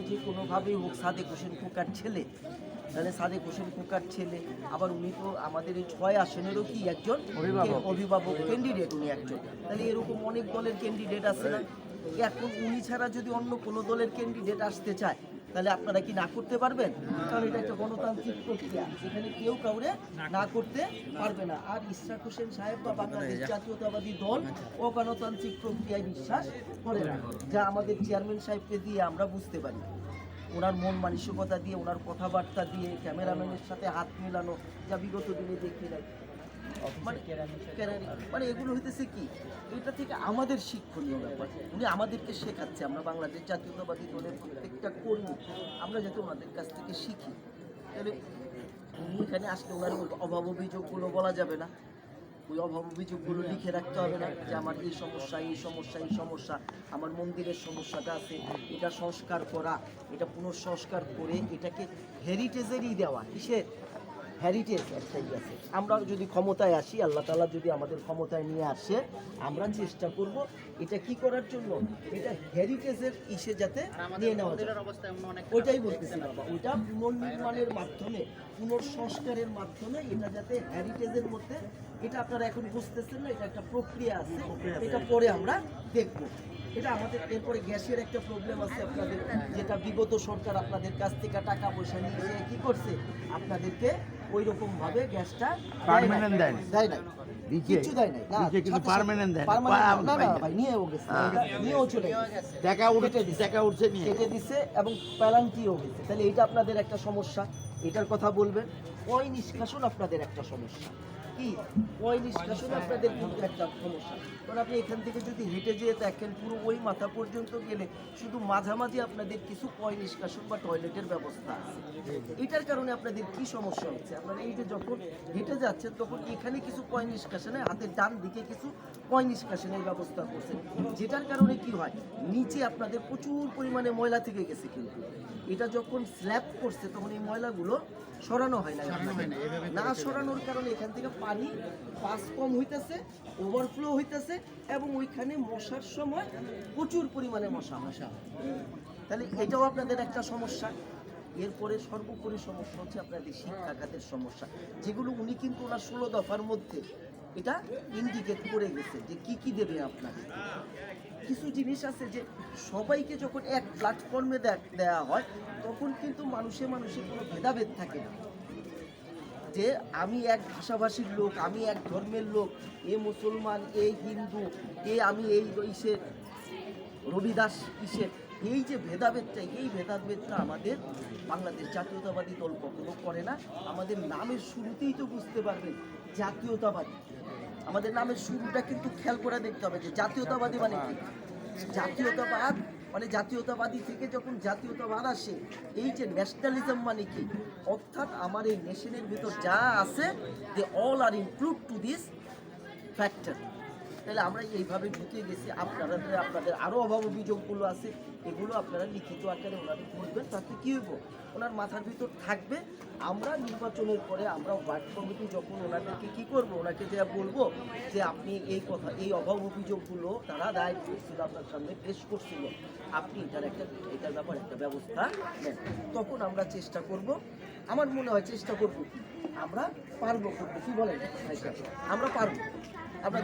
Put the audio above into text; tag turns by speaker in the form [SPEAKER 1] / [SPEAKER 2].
[SPEAKER 1] যে কোনোভাবেই হোক সাদেক হোসেন খোকার ছেলে, তাহলে সাদেক হোসেন খোকার ছেলে, আবার উনি তো আমাদের এই 6 আসনেরও কি একজন অভিভাবক ক্যান্ডিডেট, উনি একজন। তাহলে এরকম অনেক দলের ক্যান্ডিডেট আছে না? এখন উনি ছাড়া যদি অন্য কোনো দলের ক্যান্ডিডেট আসতে চায়, তাহলে আপনারা কি না করতে পারবেন? কারণ এটা একটা গণতান্ত্রিক প্রক্রিয়া, সেখানে কেউ কাউরে না করতে পারবে না। আর ইশরাক হোসেন সাহেব বা বাংলাদেশ জাতীয়তাবাদী দল অগণতান্ত্রিক প্রক্রিয়ায় বিশ্বাস করে না, যা আমাদের চেয়ারম্যান সাহেবকে দিয়ে আমরা বুঝতে পারি। ওনার মন মানসিকতা দিয়ে, ওনার কথাবার্তা দিয়ে, ক্যামেরাম্যানের সাথে হাত মেলানো, যা বিগত দিনে দেখি নাই, মানে এগুলো হইতেছে কি, এটা থেকে আমাদের শিক্ষণীয় ব্যাপার। উনি আমাদেরকে শেখাচ্ছে, আমরা বাংলাদেশ জাতীয়তাবাদী দলের প্রত্যেকটা কর্মী, আমরা যাতে ওনাদের কাছ থেকে শিখি। তাহলে উনি এখানে আসলে ওনার অভাব অভিযোগগুলো বলা যাবে না, ওই অভাব অভিযোগগুলো লিখে রাখতে হবে না যে আমার এই সমস্যা এই সমস্যা এই সমস্যা, আমার মন্দিরের সমস্যাটা আছে, এটা সংস্কার করা, এটা পুনঃসংস্কার করে এটাকে হেরিটেজেরই দেওয়া। কিসের হেরিটেজ? একটাই আছে। আমরা যদি ক্ষমতায় আসি, আল্লাহ তাআলা যদি আমাদের ক্ষমতায় নিয়ে আসে, আমরা চেষ্টা করব এটা কি করার জন্য, এটা হেরিটেজের ইসে যাতে নিয়ে নেওয়া যায়। ওইটাই বলতেছি বাবা, ওইটা পুনর্নির্মাণের মাধ্যমে, পুনঃসংস্কারের মাধ্যমে এটা যাতে হেরিটেজের মধ্যে, এটা আপনারা এখন বুঝতেছেন না, এটা একটা প্রক্রিয়া আছে, এটা পরে আমরা দেখব। এটা আমাদের এরপরে গ্যাসের একটা প্রবলেম আছে আপনাদের, যেটা বিগত সরকার আপনাদের কাছ থেকে টাকা পয়সা নিয়ে কি করছে, আপনাদেরকে ওই রকম ভাবে গ্যাসটা
[SPEAKER 2] পার্মানেন্ট দেয়
[SPEAKER 1] না, কিছু দেয় নাই, না
[SPEAKER 2] কিন্তু পার্মানেন্ট দেয়
[SPEAKER 1] না ভাই, নিয়েও গেছে, নিয়েও চলে গেছে,
[SPEAKER 2] টাকা উঠছে নিয়ে
[SPEAKER 1] কেটে দিছে এবং প্যালান্টিও গেছে। তাহলে এটা আপনাদের একটা সমস্যা, এটার কথা বলবেন। ওই নিষ্কাশন আপনাদের একটা সমস্যা, কি ওই নিষ্কাশন আপনাদের কিন্তু একটা সমস্যা। কারণ আপনি এখান থেকে যদি হেঁটে যেয়ে দেখেন, পুরো ওই মাথা পর্যন্ত গেলে শুধু মাঝামাঝি আপনাদের কিছু পয় নিষ্কাশন বা টয়লেটের ব্যবস্থা আছে। এটার কারণে আপনাদের কি সমস্যা হচ্ছে, আপনারা এই যে যখন হেঁটে যাচ্ছেন তখন এখানে কিছু পয় নিষ্কাশনে, হাতের ডান দিকে কিছু পয় নিষ্কাশনের ব্যবস্থা করছেন, যেটার কারণে কি হয়, নিচে আপনাদের প্রচুর পরিমাণে ময়লা থেকে গেছে। কিন্তু এটা যখন স্ল্যাব করছে তখন এই ময়লাগুলো সরানো হয় না, না সরানোর কারণে এখান থেকে পানি পাস কম হইতেছে, ওভারফ্লো হইতেছে, এবং ওইখানে মশার সময় প্রচুর পরিমাণে মশা। তাহলে এটাও আপনাদের একটা সমস্যা। এরপরে সর্বোপরি সমস্যা হচ্ছে আপনাদের শিক্ষা খাতের সমস্যা, যেগুলো উনি কিন্তু ওনার 16 দফার মধ্যে এটা ইন্ডিকেট করে গেছে যে কি কি দেবে আপনাকে। কিছু জিনিস আছে যে সবাইকে যখন এক প্ল্যাটফর্মে দেওয়া হয়, তখন কিন্তু মানুষে মানুষে কোনো ভেদাভেদ থাকে না, যে আমি এক ভাষাভাষীর লোক, আমি এক ধর্মের লোক, এ মুসলমান, এ হিন্দু, আমি এই ইসে রবিদাস ইসে, এই যে ভেদাভেদটা, এই ভেদাভেদটা আমাদের বাংলাদেশ জাতীয়তাবাদী দল কখনো করে না। আমাদের নামের শুরুতেই তো বুঝতে পারবেন জাতীয়তাবাদী, আমাদের নামের শুরুটা কিন্তু খেয়াল করে দেখতে হবে যে জাতীয়তাবাদী মানে কি। জাতীয়তাবাদ মানে জাতীয়তাবাদী থেকে যখন জাতীয়তাবাদ আসে, এই যে ন্যাশনালিজম মানে কি, অর্থাৎ আমার এই নেশনের ভিতর যা আছে, they all are include to this factor. তাহলে আমরা এইভাবে ঢুকে গেছি। আপনাদের আরও অভাব অভিযোগগুলো আছে, এগুলো আপনারা লিখিত আকারে ওনাদের বলবেন, তাতে কী হইব, ওনার মাথার ভিতর থাকবে। আমরা নির্বাচনের পরে আমরা ওয়ার্ড কমিটি যখন ওনাদেরকে কী করবো, ওনাকে যা বলবো যে আপনি এই কথা, এই অভাব অভিযোগগুলো তারা দায় করছিল, আপনার সামনে পেশ করছিল, আপনি এটার ব্যাপারে একটা ব্যবস্থা নেন। তখন আমরা চেষ্টা করব, আমার মনে হয় চেষ্টা করবো, আমরা পারবো করবো, কী বলেন, আমরা পারবো। আমরা